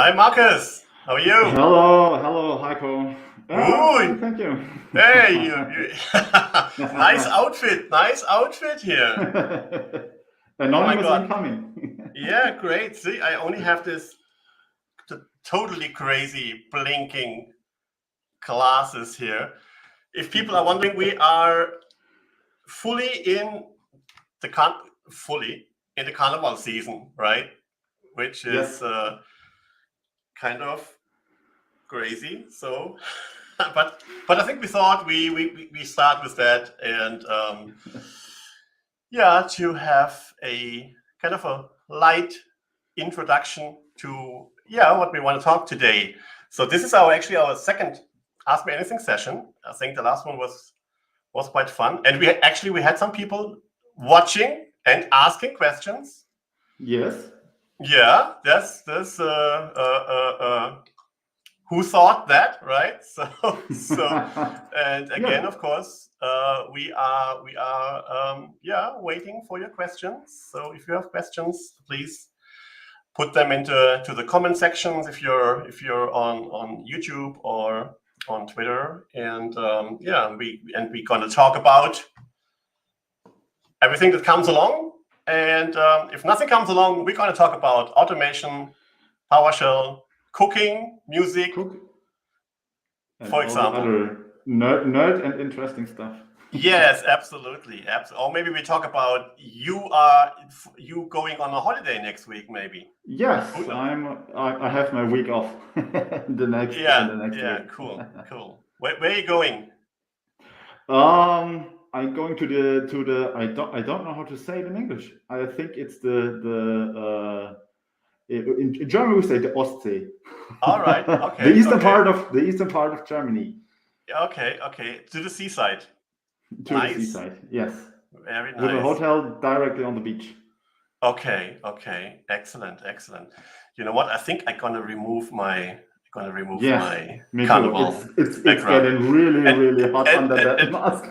Hi, Markus. How are you? Hello, Heiko. I'm fine, Ooh, thank you. hey, you nice outfit here. Oh my Anonymous God. incoming. Yeah, great. See, I only have this totally crazy blinking glasses here. If people are wondering, we are fully in the fully in the carnival season, right? Which Yes. is kind of crazy. So, but I think we thought we start with that and to have a kind of a light introduction to what we want to talk today. So this is our second Ask Me Anything session. I think the last one was quite fun, and we had some people watching and asking questions. Yes. Yeah, that's who thought that, right? And again, Yeah. of course, we are waiting for your questions. So if you have questions, please put them into the comment sections if you're on YouTube or on Twitter. And we're gonna talk about everything that comes along. And if nothing comes along, we're gonna talk about automation, PowerShell, cooking, music, And for all the example. other nerd and interesting stuff. Yes, absolutely. Or maybe we talk about you going on a holiday next week, maybe. Yes, Who knows? I have my week off the next week. Cool. Where are you going? I'm going to the I don't know how to say it in English. I think it's the in German we say the Ostsee. All right. the Okay. eastern part of Germany. Okay. To the seaside. To the Nice. seaside, yes. Very nice. With a hotel directly on the beach. Okay. Excellent. You know what? I think I'm gonna remove my Yes, me carnival too. It's background. getting really hot under that mask.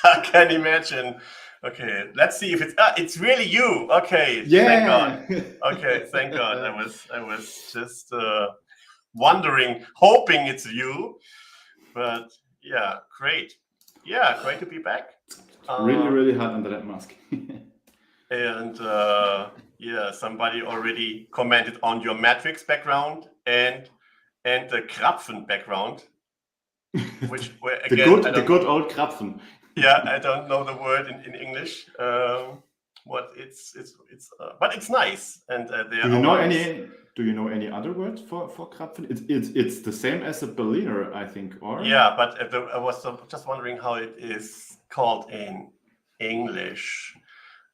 I can imagine. Okay, let's see if it's really you. Okay, thank God. Yeah. Okay, thank God. I was just wondering, hoping it's you. But yeah, great. Yeah, great to be back. Really hot under that mask. And somebody already commented on your Matrix background and the Krapfen background, which were again the good old Krapfen. Yeah, I don't know the word in English. But it's nice, and Do you know any other words for Krapfen? It's the same as a Berliner, I think, or yeah. But I was just wondering how it is called in English.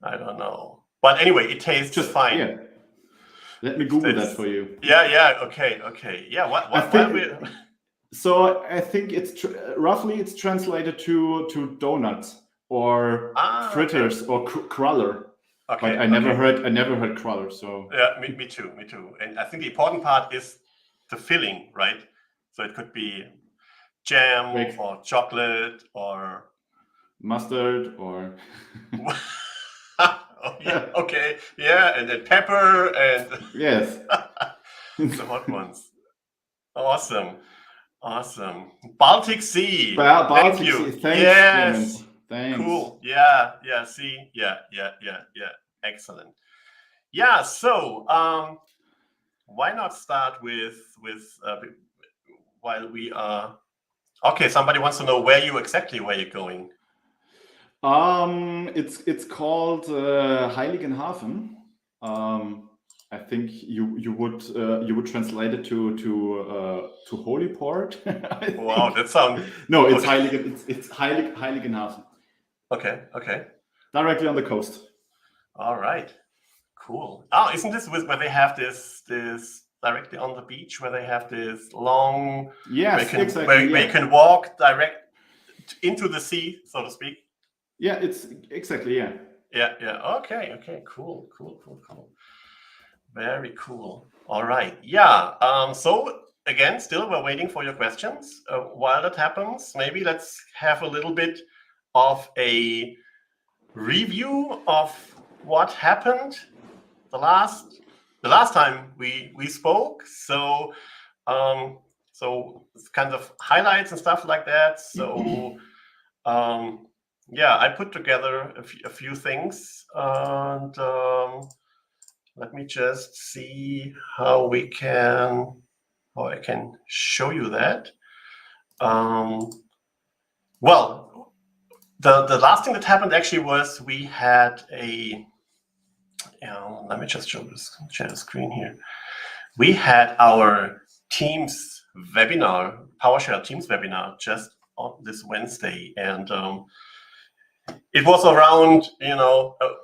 I don't know. But anyway, it tastes just fine. Yeah. Let me Google that for you. Yeah. Okay. Yeah. So I think it's roughly it's translated to donuts or fritters or cruller. Okay. But I never heard cruller. So yeah, me too. And I think the important part is the filling, right? So it could be jam or chocolate or mustard or oh, yeah, okay, yeah, and then pepper and yes, the hot ones. Awesome. Baltic Sea. Baltic Thank you. Sea. Thanks, Yes. Clement. Thanks. Cool. Yeah. See. Yeah. Excellent. Yeah. So, why not start with while we are. Okay, somebody wants to know where you're going. It's called Heiligenhafen. I think you would translate it to Holy Port. Wow, that sounds. No, it's Heiligenhafen. Okay. Directly on the coast. All right. Cool. Oh, isn't this where they have this directly on the beach, where they have this long where you can walk direct into the sea, so to speak? Yeah, it's exactly, yeah. Yeah. Okay. Cool. Very cool. All right. Yeah. So again, still we're waiting for your questions. While that happens, maybe let's have a little bit of a review of what happened the last the last time we spoke. So so it's kind of highlights and stuff like that. So yeah, I put together a few things, and let me just see how I can show you that. Well, the last thing that happened actually was we had let me just share the screen here. We had our Teams webinar, PowerShell Teams webinar, just on this Wednesday, and it was around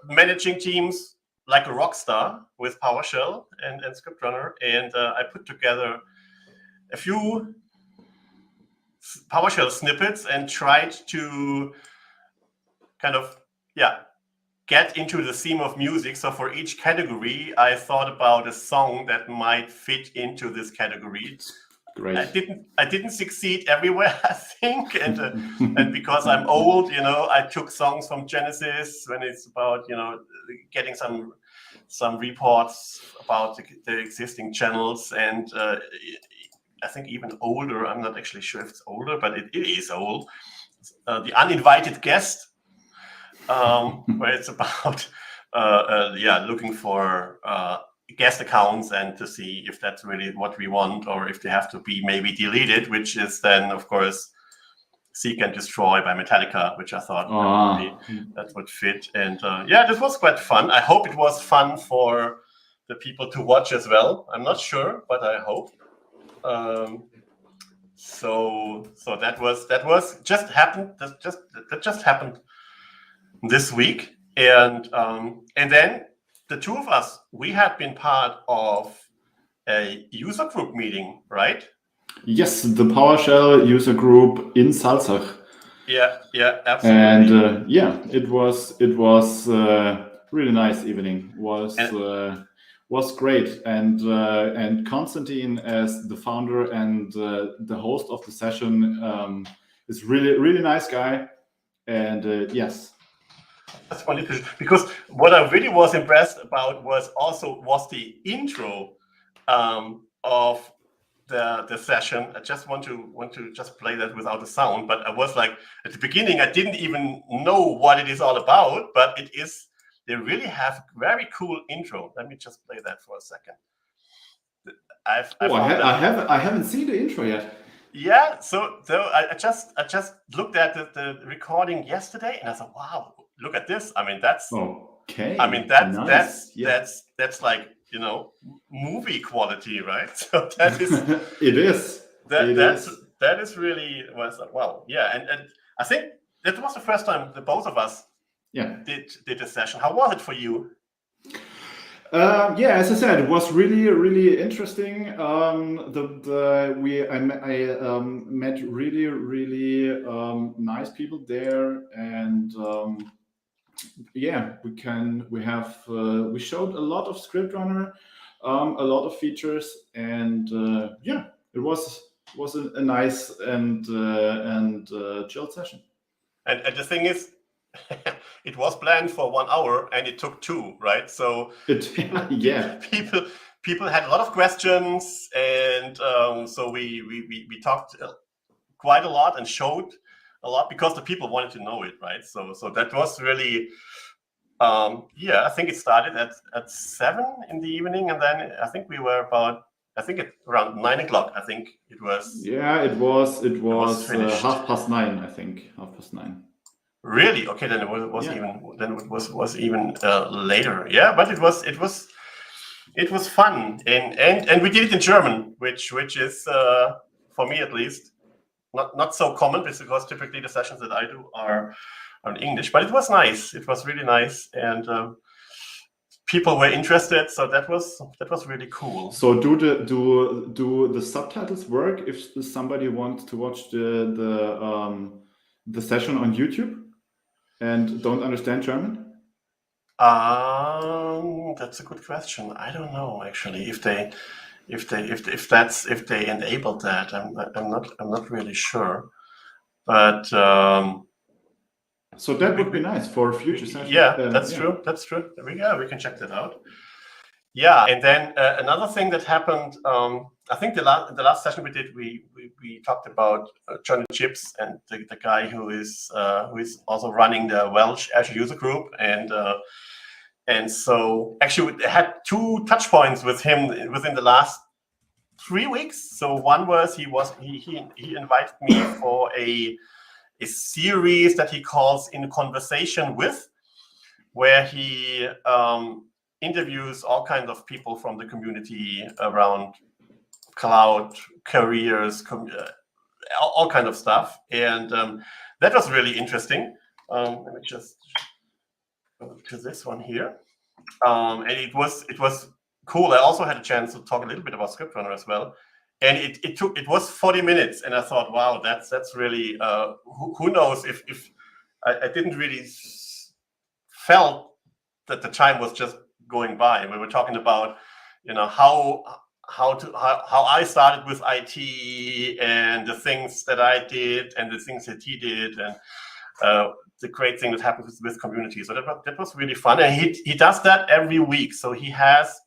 managing teams like a rock star with PowerShell and Script Runner, and I put together a few PowerShell snippets and tried to kind of get into the theme of music. So for each category, I thought about a song that might fit into this category. Great. I didn't succeed everywhere, I think, and because I'm old, I took songs from Genesis when it's about getting some reports about the existing channels, and I think even older. I'm not actually sure if it's older, but it is old. The Uninvited Guest. Where it's about looking for guest accounts and to see if that's really what we want, or if they have to be maybe deleted, which is then of course Seek and Destroy by Metallica, which I thought that would fit. And this was quite fun. I hope it was fun for the people to watch as well. I'm not sure, but I hope. So that just happened. That just happened this week, and then the two of us, we had been part of a user group meeting, right? Yes, the PowerShell user group in Salzach. Yeah, absolutely. And it was really nice evening. Was great, and Konstantin as the founder and the host of the session is really nice guy, and yes. That's funny, because what I really was impressed about was the intro of the session. I just want to just play that without the sound, but I was like, at the beginning I didn't even know what it is all about, but they really have very cool intro. Let me just play that for a second. I haven't seen the intro yet. Yeah, so I just looked at the recording yesterday, and I thought, wow, look at this. I mean, that's okay. I mean, that's like movie quality, right? So that is it is. That is really was wow, yeah, and I think that was the first time the both of us did a session. How was it for you? As I said, it was really interesting. I met really nice people there, and we showed a lot of Script Runner, a lot of features, and it was a nice and chilled session. And the thing is, it was planned for 1 hour and it took 2, right? So people had a lot of questions, and so we talked quite a lot and showed a lot because the people wanted to know it, right? So that was really I think it started at 7 in the evening, and then I think we were around 9 o'clock. I think it was. Yeah, it was 9:30. I think 9:30. Really? Okay, then it was even later. Yeah, but it was fun, and we did it in German, which is for me at least not so common, because typically the sessions that I do are in English. But it was nice. It was really nice, and people were interested. So that was really cool. So do the subtitles work if somebody wants to watch the session on YouTube and don't understand German? That's a good question. I don't know actually if they enabled that. I'm not really sure, but so that would be nice for future sessions. Yeah, that's true. There we go. We can check that out. Yeah, and then another thing that happened, I think the last session we did, we talked about Johnny Chips and the guy who is also running the Welsh Azure user group, and so actually we had 2 touch points with him within the last 3 weeks. So one was he invited me for a series that he calls In Conversation With, where he interviews all kinds of people from the community around cloud, careers, all kind of stuff, and that was really interesting. Let me just go to this one here, and it was cool. I also had a chance to talk a little bit about Script Runner as well, and it was 40 minutes, and I thought, wow, that's really who knows if I didn't really felt that the time was just going by. We were talking about, how I started with IT and the things that I did and the things that he did, and the great thing that happens with community. So that was really fun, and he does that every week. So he has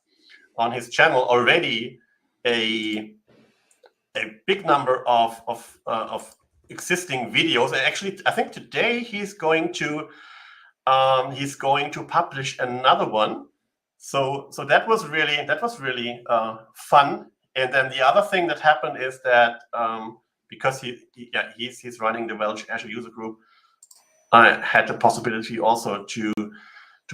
on his channel already a big number of existing videos. And actually, I think today he's going to publish another one. So that was really fun. And then the other thing that happened is that because he's running the Welsh Azure user group, I had the possibility also to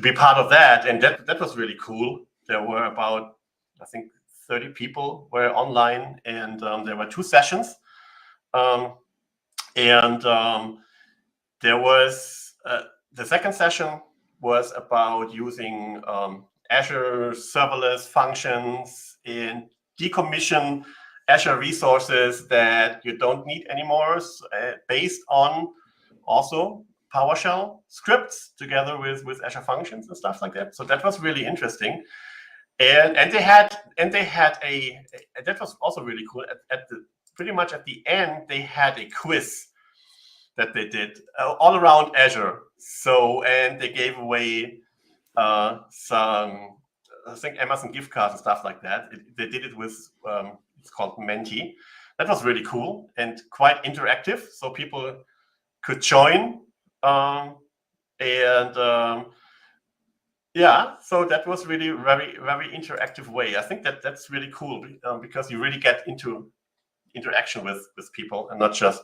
be part of that, and that was really cool. There were about, I think, 30 people were online, and there were 2 sessions, and there was the second session was about using Azure serverless functions and decommission Azure resources that you don't need anymore, based on also PowerShell scripts together with Azure functions and stuff like that. So that was really interesting, and they had that was also really cool. Pretty much at the end, they had a quiz that they did all around Azure. So, and they gave away some, I think, Amazon gift cards and stuff like that. They did it with it's called Menti. That was really cool and quite interactive, so people could join. Yeah, so that was really very, very interactive way. I think that's really cool because you really get into interaction with people and not just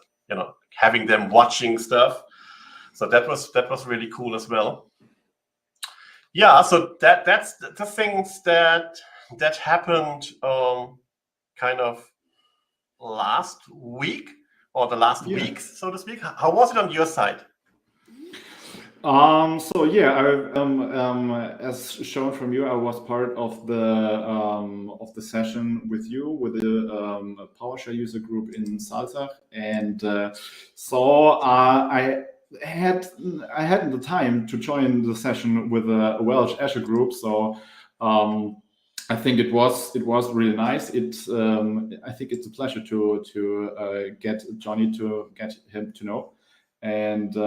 having them watching stuff. So that was really cool as well. Yeah, so that's the things that happened kind of last week or the last weeks, so to speak. How was it on your side? So yeah, as shown from you, I was part of the session with you with the PowerShell user group in Salzach, and so I had the time to join the session with a Welsh Azure group. So I think it was really nice. I think it's a pleasure to get Johnny, to get him to know, and.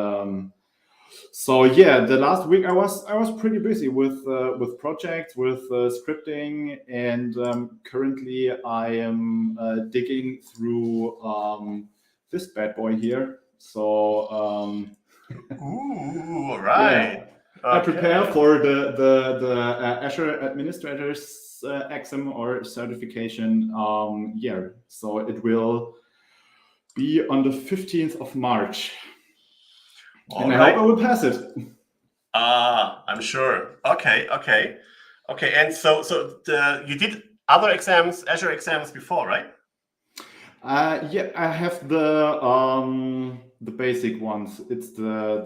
So yeah, the last week I was pretty busy with projects, with scripting, and currently I am digging through this bad boy here. So ooh, all right. Yeah. I prepare for the Azure Administrator's exam or certification year. So it will be on the 15th of March. And I hope I will pass it. I'm sure. Okay. And so you did other exams, Azure exams before, right? Yeah, I have the basic ones. It's the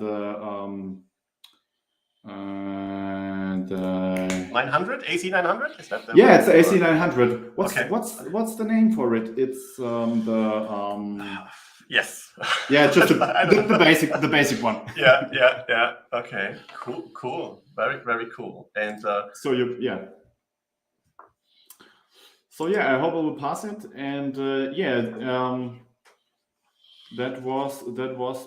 900, AC 900. Is that the Yeah, it's the AC 900. Okay. What's the name for it? It's Yes. Yeah, just the basic one. Yeah. Okay. Cool. Very cool. And So I hope I will pass it. And that was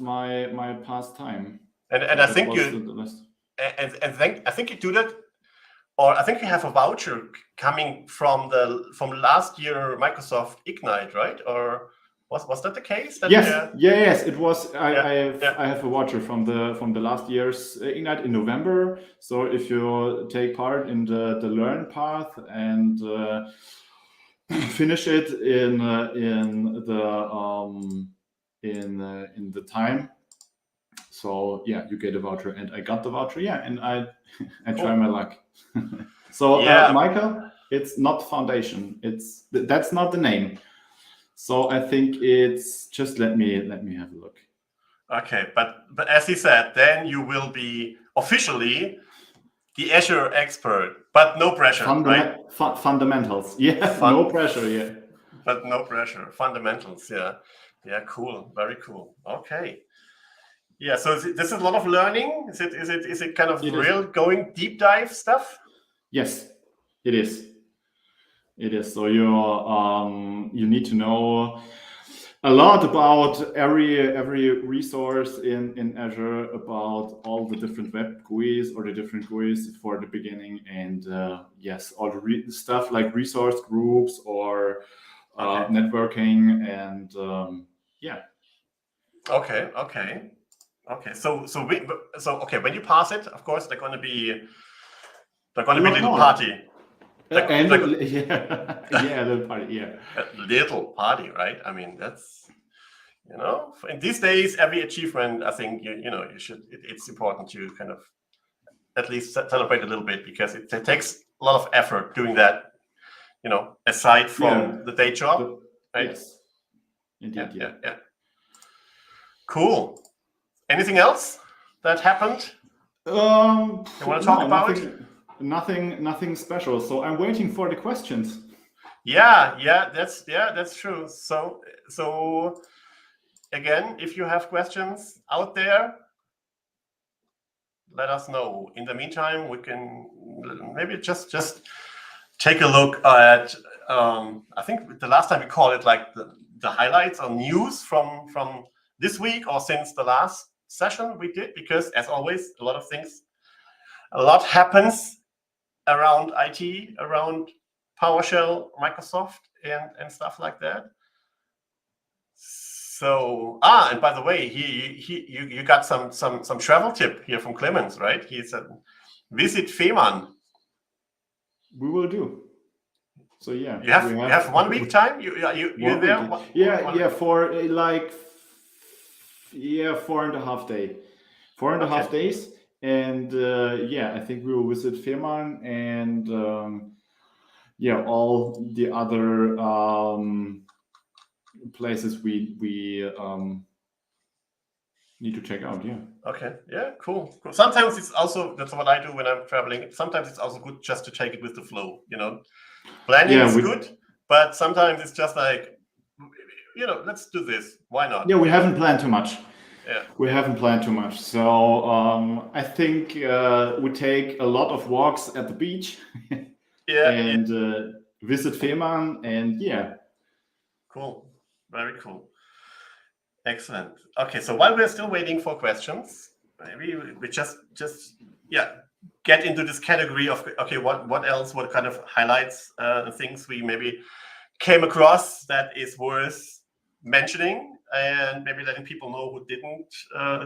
my past time. And I think I think you do that or I think you have a voucher coming from last year Microsoft Ignite, right? Or was that the case? Yes, it was. I Yeah. have a voucher from the last year's Ignite in November. So if you take part in the learn path and finish it in the time, so yeah, you get a voucher, and I got the voucher. Yeah, and I try my luck. So Michael, it's not foundation. That's not the name. So I think it's just let me have a look. Okay, but as he said, then you will be officially the Azure expert, but no pressure, right? Fundamentals, yeah, no pressure, yeah. But no pressure, fundamentals, yeah, cool, very cool. Okay, yeah. So this is a lot of learning. Is it kind of real going deep dive stuff? Yes, it is. It is. So you need to know a lot about every resource in Azure, about all the different web GUIs or the different GUIs for the beginning, and yes, all the stuff like resource groups or networking, and yeah. Okay. So when you pass it, of course they're going to be a little party. Yeah, little party, yeah. A little party, right? I mean, that's, in these days, every achievement, I think, you should, it's important to kind of at least celebrate a little bit, because it takes a lot of effort doing that, aside from the day job, right? Yes, indeed, yeah. Cool. Anything else that happened? You want to talk about? Nothing special. So I'm waiting for the questions. Yeah, that's true. So again, if you have questions out there, let us know. In the meantime, we can maybe just take a look at. I think the last time we called it like the highlights or news from this week or since the last session we did, because as always, a lot happens around IT, around PowerShell, Microsoft, and stuff like that. So and by the way, you got some travel tip here from Clemens, right? He said visit Fehmarn. We will do. So yeah, you have 1 week time. You're there. For like 4.5 days. 4.5 days. And I think we will visit Fehmarn and all the other places we need to check out. Yeah. Okay. Yeah. Cool. Sometimes it's also, that's what I do when I'm traveling. Sometimes it's also good just to take it with the flow. Planning is good, but sometimes it's just like, let's do this. Why not? Yeah, we haven't planned too much. Yeah. We haven't planned too much. So I think we take a lot of walks at the beach and visit Fehmarn, and Cool. Very cool. Excellent. Okay, so while we're still waiting for questions, maybe we just get into this category of, okay, what else, what kind of highlights, things we maybe came across that is worth mentioning, and maybe letting people know who didn't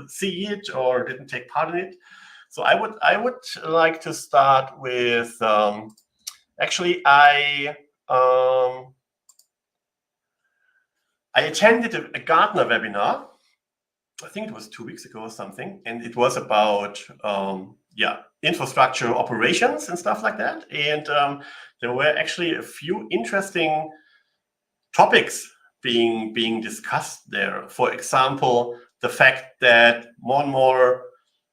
see it or didn't take part in it. So I would like to start with actually I attended a Gartner webinar. I think it was 2 weeks ago or something, and it was about infrastructure operations and stuff like that. And there were actually a few interesting topics being discussed there. For example, the fact that more and more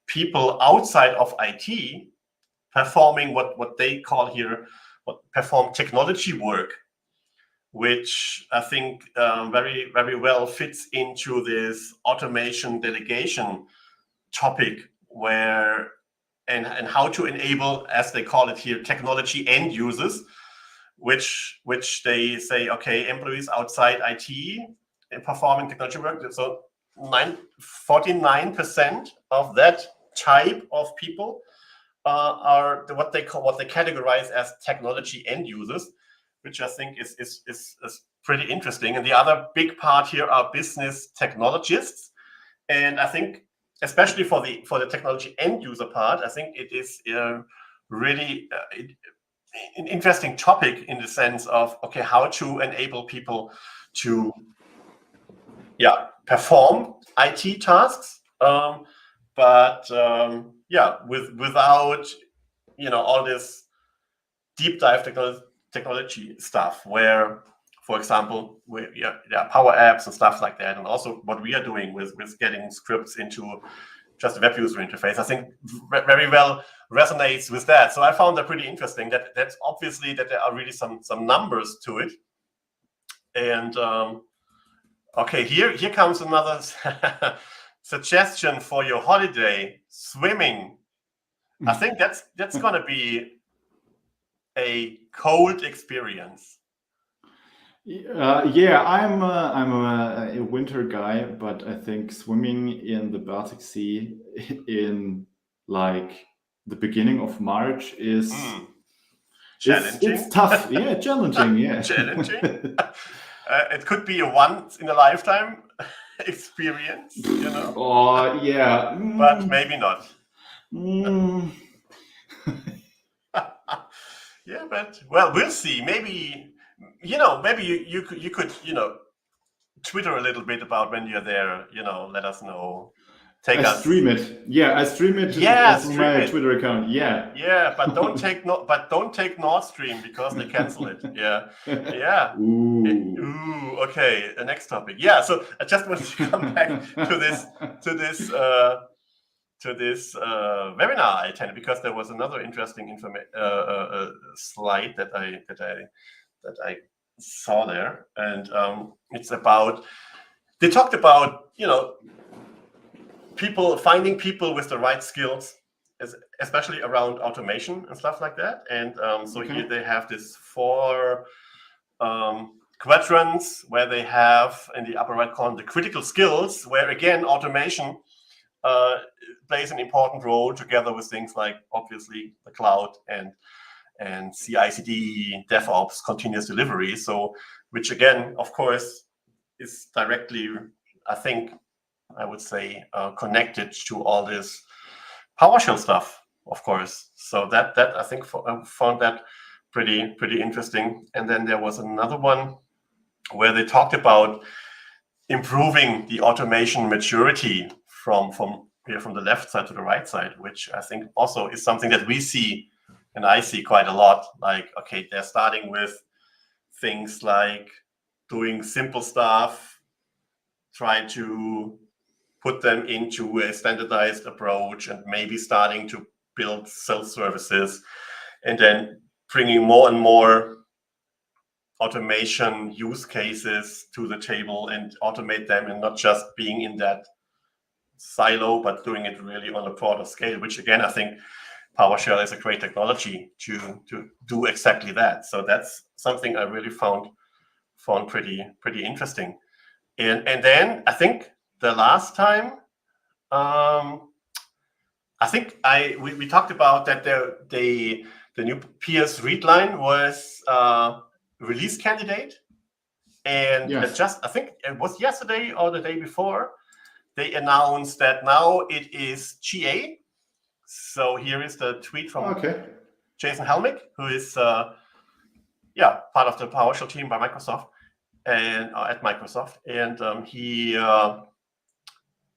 people outside of IT performing what they call here, perform technology work, which I think very, very well fits into this automation delegation topic, where and how to enable, as they call it here, technology end users, which they say, okay, employees outside IT and performing technology work. So 49% of that type of people are what they categorize as technology end users, which I think is pretty interesting. And the other big part here are business technologists. And I think, especially for the technology end user part, I think it is really an interesting topic in the sense of, okay, how to enable people to perform IT tasks, but without all this deep dive technology stuff, where, for example, there are power apps and stuff like that, and also what we are doing with getting scripts into just a web user interface, I think very well resonates with that. So I found that pretty interesting. That's obviously that there are really some numbers to it. And okay, here comes another suggestion for your holiday: swimming. I think that's gonna be a cold experience. Yeah, I'm a winter guy, but I think swimming in the Baltic Sea in like the beginning of March is challenging. It's tough. Yeah, challenging. Yeah, challenging. It could be a once in a lifetime experience, Oh yeah, but maybe not. Yeah, but well, we'll see. Maybe you could Twitter a little bit about when you're there. Let us know. Stream it. Yeah, I stream it. Yeah, through my Twitter account. Yeah. Yeah, but don't take Nord Stream because they cancel it. Yeah. Yeah. Ooh. Okay. The next topic. Yeah. So I just wanted to come back to this webinar I attended, because there was another interesting slide that I saw there, and it's about, they talked about finding people with the right skills, especially around automation and stuff like that. And here they have this 4 quadrants, where they have in the upper right corner the critical skills, where again automation plays an important role, together with things like obviously the cloud and CI/CD, DevOps, continuous delivery. So, which again, of course, is directly, I would say, connected to all this PowerShell stuff, of course. So that I think found that pretty interesting. And then there was another one where they talked about improving the automation maturity from the left side to the right side, which I think also is something that we see, and I see quite a lot. Like, okay, they're starting with things like doing simple stuff, try to put them into a standardized approach, and maybe starting to build self-services, and then bringing more and more automation use cases to the table and automate them, and not just being in that silo, but doing it really on a broader scale, which again, I think PowerShell is a great technology to do exactly that. So that's something I really found pretty interesting. And then I think the last time, I think we talked about that the new PS Readline was release candidate, and just, I think it was yesterday or the day before, they announced that now it is GA. So here is the tweet from Jason Helmick, who is part of the PowerShell team by Microsoft, and at Microsoft, and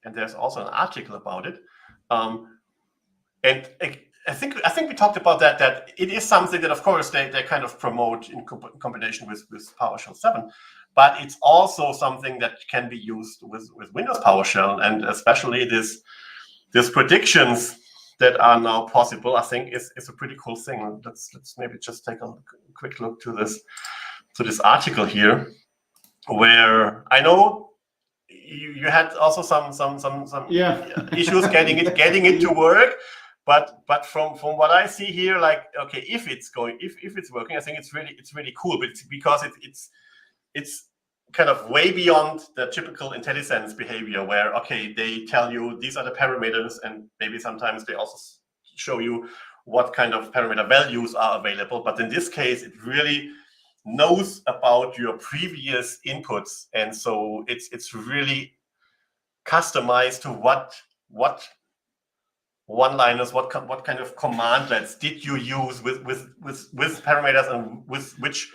and there's also an article about it, and I think we talked about that it is something that, of course, they kind of promote in combination with PowerShell 7, but it's also something that can be used with Windows PowerShell, and especially this predictions that are now possible, I think is a pretty cool thing. Let's maybe just take a quick look to this article here, where I know you had also some issues getting it to work, but from what I see here, like, okay, if it's working, I think it's really cool, but it's because it's kind of way beyond the typical IntelliSense behavior, where, okay, they tell you these are the parameters, and maybe sometimes they also show you what kind of parameter values are available. But in this case, it really knows about your previous inputs, and so it's really customized to what one-liners, what kind of commandlets did you use with parameters and with which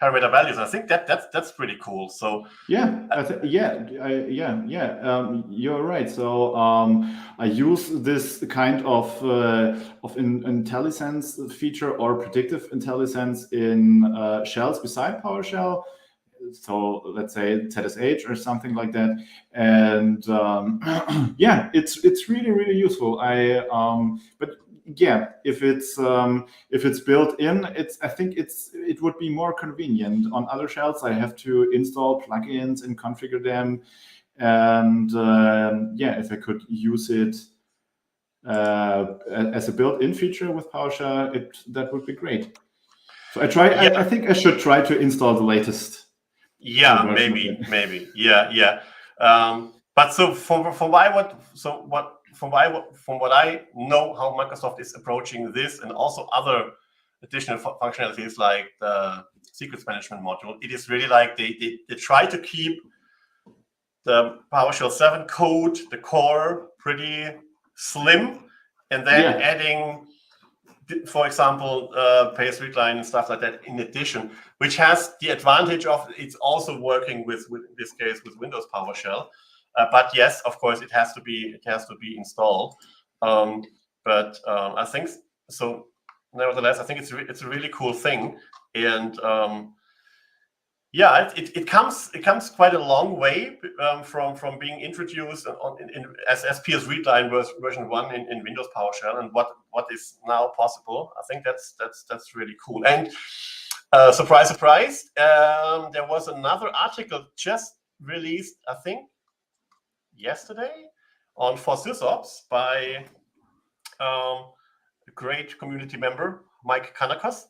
parameter values. I think that's pretty cool. So you're right. So I use this kind of IntelliSense feature or predictive IntelliSense in shells beside PowerShell. So let's say ZSH or something like that, and it's really useful. But yeah, if it's built in, I think it would be more convenient. On other shells, I have to install plugins and configure them, and if I could use it as a built-in feature with PowerShell, that would be great. So I think I should try to install the latest. Yeah, maybe. Yeah. But so from what I know, how Microsoft is approaching this, and also other additional functionalities like the secrets management module, it is really like they try to keep the PowerShell 7 code, the core, pretty slim, and then adding, for example, PS readline and stuff like that in addition, which has the advantage of it's also working with in this case with Windows PowerShell. But yes, of course, it has to be installed. But I think so. Nevertheless, I think it's a really cool thing, and it comes quite a long way from being introduced as PS readline version 1 in Windows PowerShell, and what is now possible. I think that's really cool. And surprise, there was another article just released, I think, yesterday on for SysOps by a great community member, Mike Kanakos,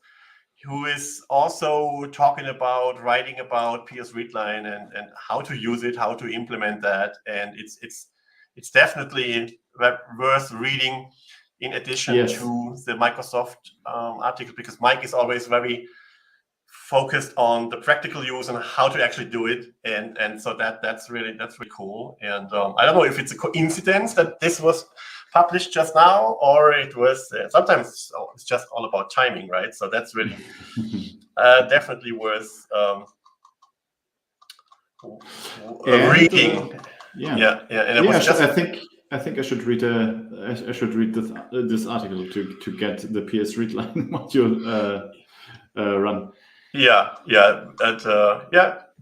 who is also writing about PS readline and how to use it, how to implement that, and it's definitely worth reading in addition to the Microsoft article, because Mike is always very focused on the practical use and how to actually do it, and so that's really cool. And I don't know if it's a coincidence that this was published just now, or it was sometimes it's just all about timing, right? So that's really definitely worth reading. And it was just, I think I should read this article to get the PS readline module run.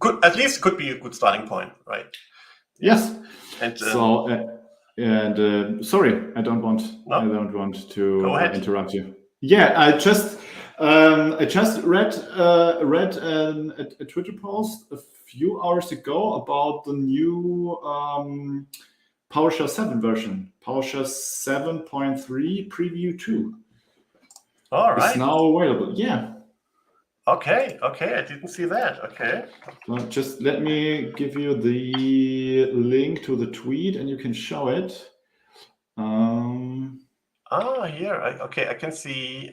Good. At least could be a good starting point, right? Yes. And sorry, I don't want to interrupt you. Yeah, I just read a Twitter post a few hours ago about the new PowerShell 7 version, PowerShell 7.3 Preview 2. All right. It's now available. Yeah. Okay, I didn't see that. Okay. So just let me give you the link to the tweet, and you can show it. Here. I can see.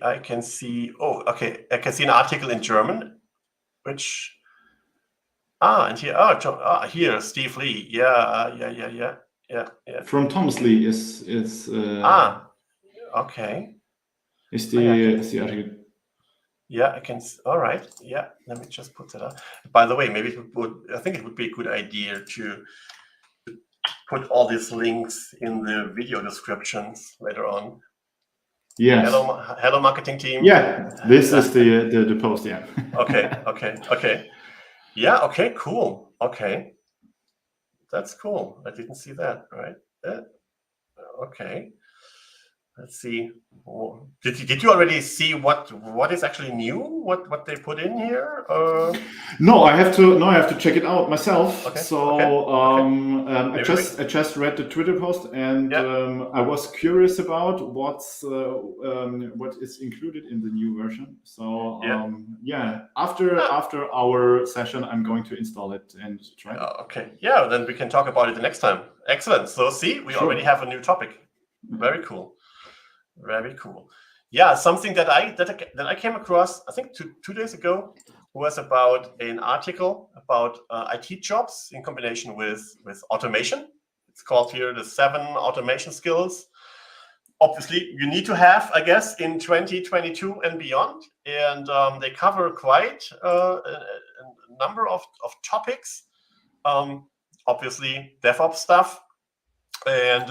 Oh, okay. I can see an article in German, which. And here. Here, Steve Lee. Yeah. From Thomas Lee is. Okay. Is the article. Yeah, I can. All right. Yeah, let me just put that up. By the way, maybe I think it would be a good idea to put all these links in the video descriptions later on. Yes. Hello, marketing team. Yeah, this is the post. Yeah. Okay. Yeah. Okay. Cool. Okay. That's cool. I didn't see that. Right. Okay. Let's see. Did you already see what is actually new? What they put in here? No, I have to check it out myself. Okay. So I just read the Twitter post, and I was curious about what is included in the new version. So after our session, I'm going to install it and try it. Okay. Yeah. Then we can talk about it the next time. Excellent. So see, we already have a new topic. Very cool. yeah, something that I came across, I think 2 days ago, was about an article about IT jobs in combination with automation. It's called here the 7 automation skills. Obviously, you need to have, I guess, in 2022 and beyond. And they cover quite a number of topics. Obviously, DevOps stuff, and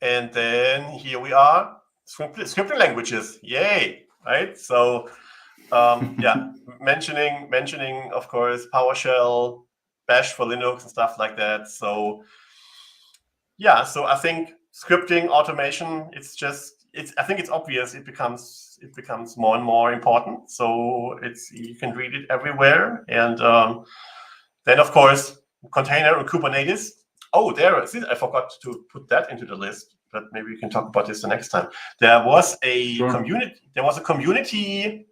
and then here we are, scripting languages. Yay, right? So yeah, mentioning of course PowerShell, Bash for Linux, and stuff like that. So yeah, so I think scripting, automation, I think it's obvious it becomes more and more important. So you can read it everywhere. And then of course container and Kubernetes. Oh, I forgot to put that into the list, but maybe we can talk about this the next time. There was a community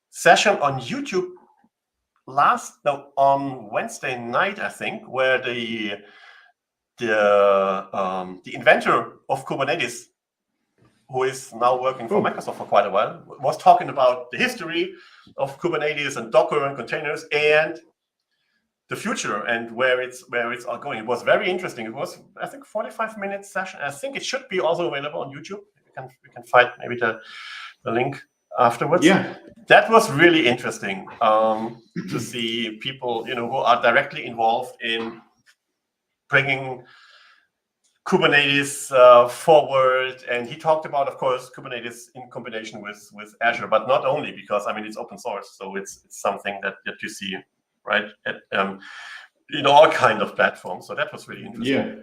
session on YouTube on Wednesday night, I think, where the inventor of Kubernetes, who is now working for Microsoft for quite a while, was talking about the history of Kubernetes and Docker and containers and the future and where it's all going. It was very interesting. It was, I think, 45-minute session. I think it should be also available on YouTube. We can find maybe the link afterwards. Yeah, that was really interesting to see people, who are directly involved in bringing Kubernetes forward. And he talked about, of course, Kubernetes in combination with Azure, but not only, because it's open source, so it's something that you see right in all kind of platforms. So that was really interesting. Yeah,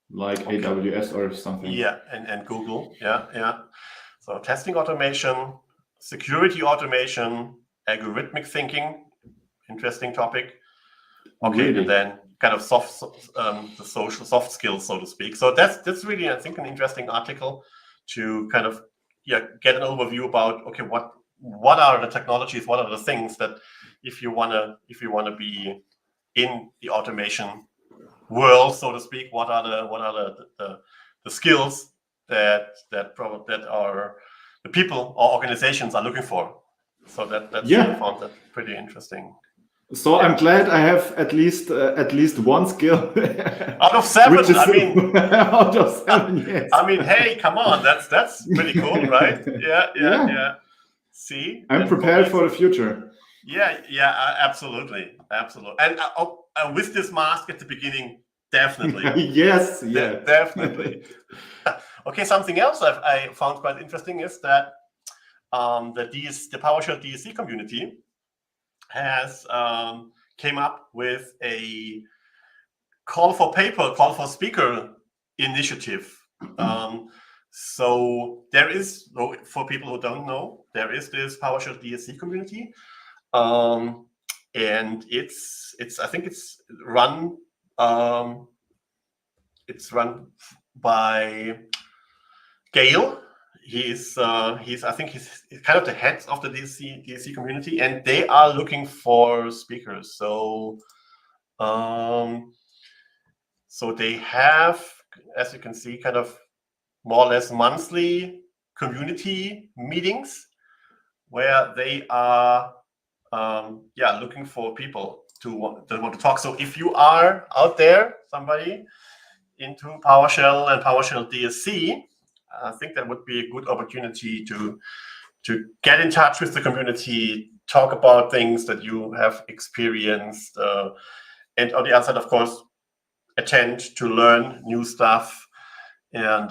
like AWS or something. Yeah, and Google. Yeah. So testing automation, security automation, algorithmic thinking, interesting topic. Okay, really? And then kind of the social soft skills, so to speak. So that's really, I think, an interesting article to kind of get an overview about, okay, what are the technologies, what are the things that if you wanna be in the automation world, so to speak, what are the skills that are the people or organizations are looking for. So I found that pretty interesting. So I'm glad I have at least one skill out of 7. Out of 7, yes. Hey, come on, that's pretty cool, right? Yeah. See, I'm prepared for the future. Yeah, absolutely. And with this mask at the beginning, definitely. Yes, definitely. Okay, something else I found quite interesting is that the PowerShell DSC community has came up with a call for speaker initiative. So there is, for people who don't know, there is this PowerShell DSC community, and I think it's run by Gail. He's I think he's kind of the head of the DSC community, and they are looking for speakers. So they have, as you can see, kind of more or less monthly community meetings where they are looking for people that want to talk. So if you are out there, somebody into PowerShell and PowerShell DSC, I think that would be a good opportunity to get in touch with the community, talk about things that you have experienced, and on the other side, of course, attend to learn new stuff. And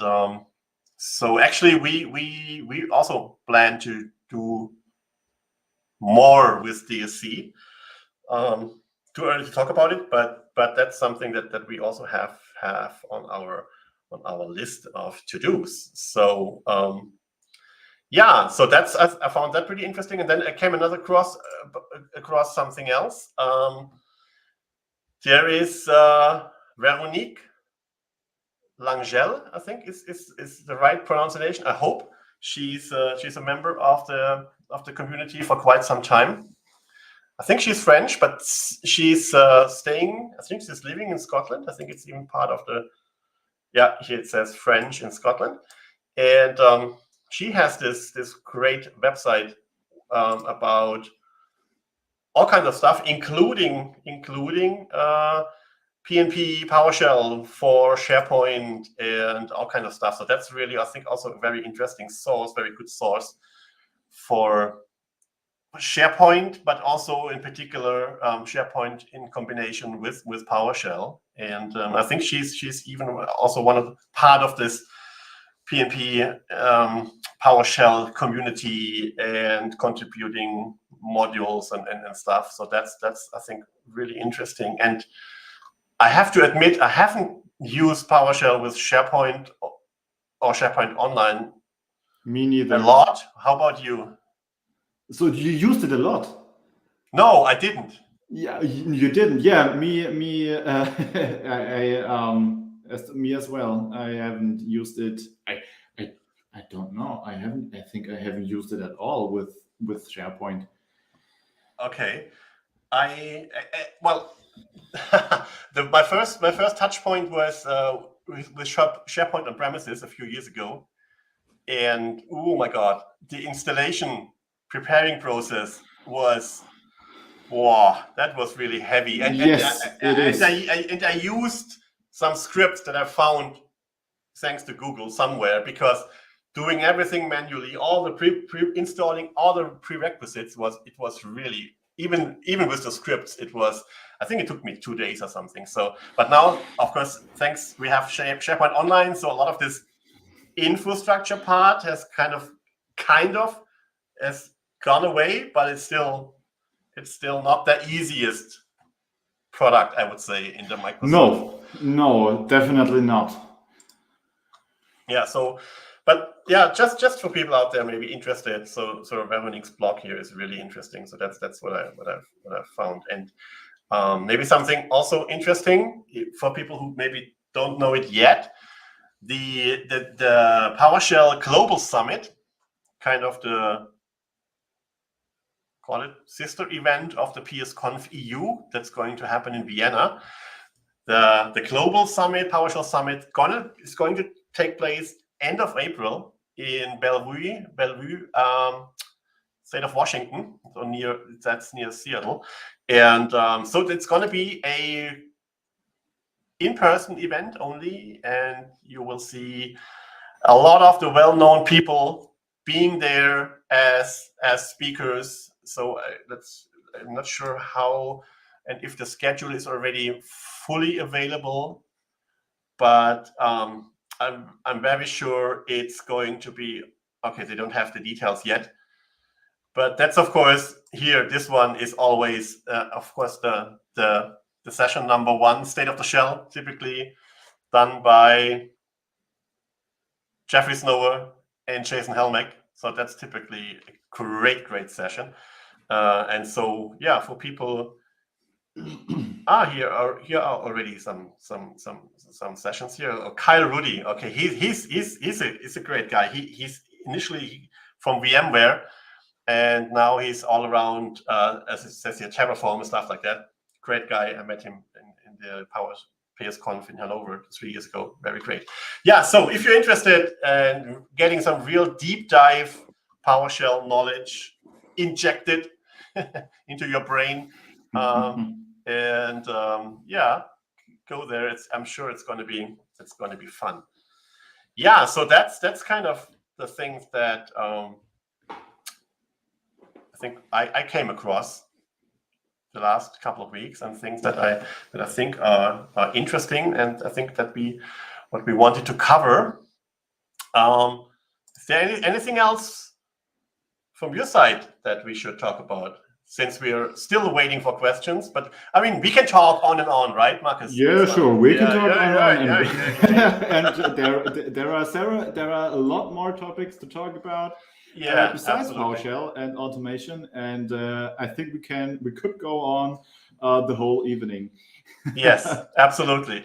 so actually we also plan to do more with DSC. Too early to talk about it, but that's something that we also have on our list of to-dos. So so that's, I found that pretty interesting. And then I came across something else. There is Veronique Langel, I think is the right pronunciation. I hope she's a member of the community for quite some time. I think she's French, but she's staying. I think she's living in Scotland. I think it's even part of the. Yeah, here it says French in Scotland, and she has this great website about all kinds of stuff, including PNP, PowerShell for SharePoint and all kinds of stuff. So that's really, I think, also a very interesting source, very good source for SharePoint, but also in particular SharePoint in combination with PowerShell. And I think she's even also part of this PNP PowerShell community and contributing modules and stuff. So that's I think really interesting. And I have to admit, I haven't used PowerShell with SharePoint or SharePoint Online. Me neither. A lot. How about you? So you used it a lot? No, I didn't. Yeah, you didn't. Yeah, me as well. I haven't used it. I don't know. I think I haven't used it at all with SharePoint. Okay. Well, my first touch point was with SharePoint on premises a few years ago, and oh my God, the installation preparing process was, wow, that was really heavy. And yes, it is. And I used some scripts that I found thanks to Google somewhere, because doing everything manually, all the installing all the prerequisites was really, even with the scripts, I think it took me 2 days or something. So, but now, of course, thanks, we have SharePoint Online, so a lot of this infrastructure part has kind of has gone away, but it's still not the easiest product, I would say, in the Microsoft. No, definitely not. Yeah. So, but yeah, just for people out there maybe interested. So Veronique's blog here is really interesting. So that's what I've found, and maybe something also interesting for people who maybe don't know it yet. The PowerShell Global Summit, kind of call it sister event of the PSConf EU, that's going to happen in Vienna. The Global Summit, PowerShell Summit, is going to take place end of April in Bellevue, state of Washington, so that's near Seattle, and so it's going to be a in-person event only, and you will see a lot of the well-known people being there as speakers. So I'm not sure how and if the schedule is already fully available, but I'm very sure it's going to be okay. They don't have the details yet, but that's of course here. This one is always, of course, the session number 1, State of the Shell, typically done by Jeffrey Snower and Jason Helmick. So that's typically a great session. And so, yeah, for people, here are already some sessions here. Kyle Rudy, okay, he's a great guy. He's initially from VMware, and now he's all around, as it says here, Terraform and stuff like that. Great guy. I met him in the PSConf in Hanover 3 years ago. Very great. Yeah, so if you're interested in getting some real deep dive PowerShell knowledge injected into your brain, and yeah, go there. I'm sure it's going to be fun. Yeah, so that's kind of the things that I think I came across the last couple of weeks, and things that I think are interesting, and I think that what we wanted to cover. Is there anything else from your side that we should talk about, since we are still waiting for questions? But I mean, we can talk on and on, right, Markus? Yeah, sure, we can talk on and on. And there are a lot more topics to talk about. Besides PowerShell and automation, and I think we could go on the whole evening. Yes, absolutely.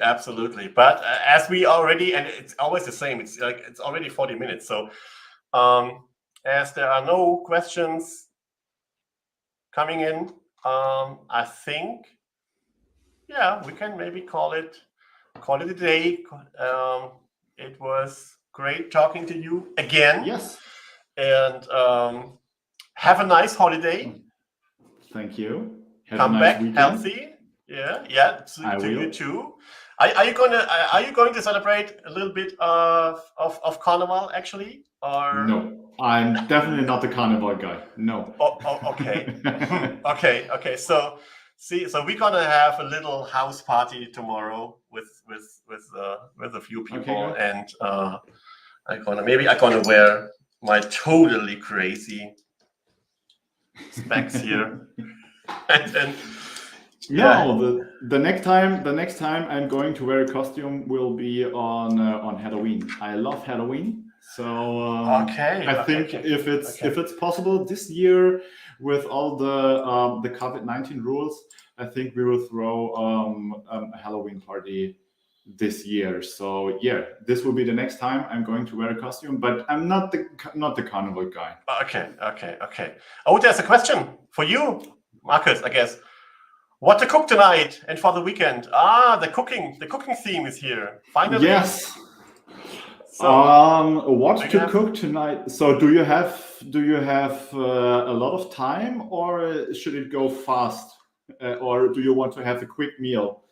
But as we already, and it's always the same, it's already 40 minutes. So as there are no questions coming in, I think, yeah, we can maybe call it a day. It was great talking to you again. Yes. and have a nice holiday. Thank you. Have Come a nice back weekend. healthy. Yeah. To you too. Are you going to celebrate a little bit of Carnival actually? Or No, I'm definitely not the carnival guy. No. Okay. Okay. So we're gonna have a little house party tomorrow with a few people, Okay, and I'm gonna wear my totally crazy specs here, and then. Yeah. No, the next time I'm going to wear a costume will be on Halloween. I love Halloween, so I think if it's possible this year with all the COVID-19 rules, I think we will throw a Halloween party this year. So yeah, this will be the next time I'm going to wear a costume, but I'm not the carnival guy. Okay. Oh, there's a question for you, Markus, I guess. What to cook tonight and for the weekend? The cooking theme is here. Finally. Yes. So, what to cook tonight? So do you have a lot of time, or should it go fast, or do you want to have a quick meal?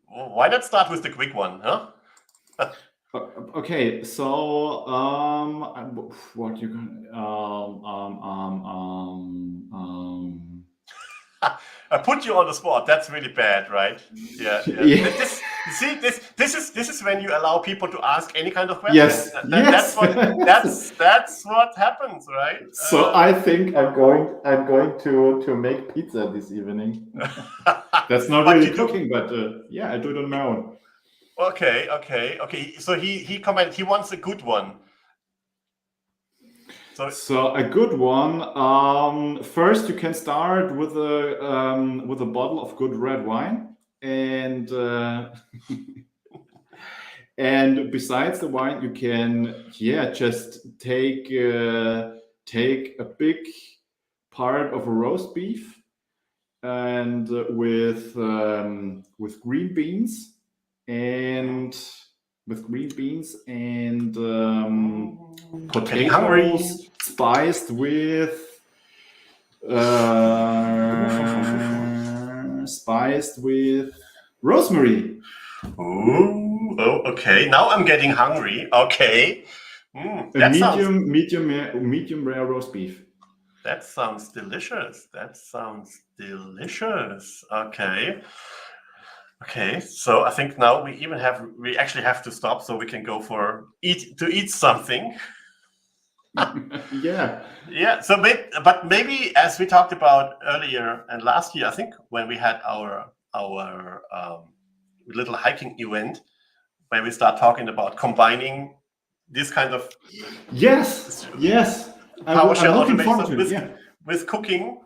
Why not start with the quick one, huh? Okay, so what you can I put you on the spot. That's really bad, right? Yeah. Yeah. This is when you allow people to ask any kind of question. Yes. That's what happens, right? So I think I'm going to make pizza this evening. That's not really cooking, but yeah, I do it on my own. Okay. So he commented he wants a good one. So a good one. First, you can start with a bottle of good red wine, and and besides the wine, you can just take a big part of a roast beef, and with green beans and potatoes spiced with rosemary. Ooh, okay. Now I'm getting hungry. Okay. Medium rare roast beef. That sounds delicious. Okay. So I think now we actually have to stop so we can go to eat something. Yeah. So but maybe, as we talked about earlier and last year, I think when we had our little hiking event, where we start talking about combining this kind of yes PowerShell automation with cooking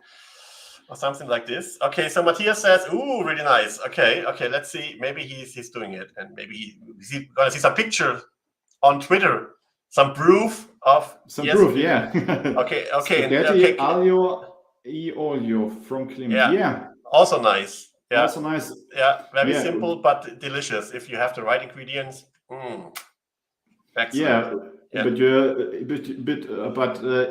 or something like this. Okay, so Matthias says, "Ooh, really nice." Okay, let's see. Maybe he's doing it, and maybe we're gonna see some pictures on Twitter, some proof of proof. Yeah. Okay. Spaghetti aglio e olio from Clement. Yeah. Also nice. Yeah. Also nice. Yeah. Very simple but delicious. If you have the right ingredients. Excellent. Yeah. But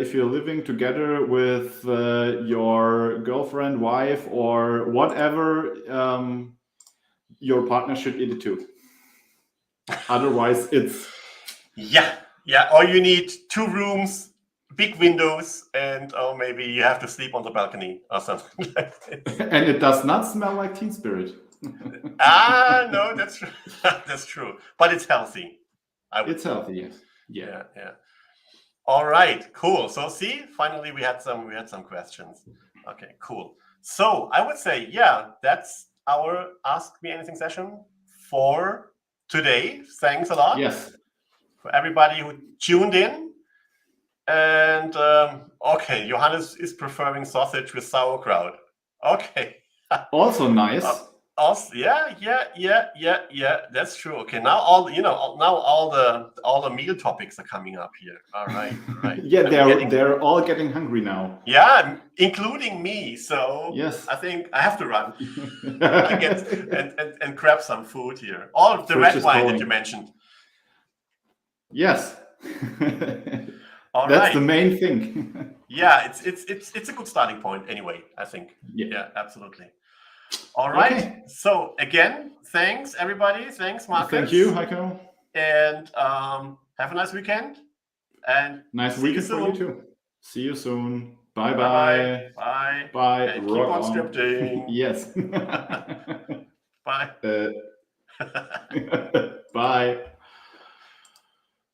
if you're living together with your girlfriend, wife, or whatever, your partner should eat it too. Otherwise, it's Or you need 2 rooms, big windows, and maybe you have to sleep on the balcony or something like this. And it does not smell like Teen Spirit. No, that's true. That's true. But it's healthy. It's healthy, yes. Yeah. All right, cool. So see, finally we had some questions. Okay, cool. So I would say, that's our Ask Me Anything session for today. Thanks a lot. Yes. For everybody who tuned in. And okay, Johannes is preferring sausage with sauerkraut. Okay. Also nice. Also, yeah, that's true. Okay, now all the meal topics are coming up here. All right. Yeah, they're all getting hungry now. Yeah, including me. So yes, I think I have to run and grab some food here. All of the red wine that you mentioned. Yes. All That's right. the main thing. Yeah, it's a good starting point anyway, I think. Yeah. Absolutely. All right. Okay. So again, thanks everybody. Thanks, Markus. Thank you, Heiko. And have a nice weekend. And Nice see you weekend for you soon. too. See you soon. Bye Bye. bye. Bye. Bye. And keep Rock on scripting. Yes. Bye. Bye.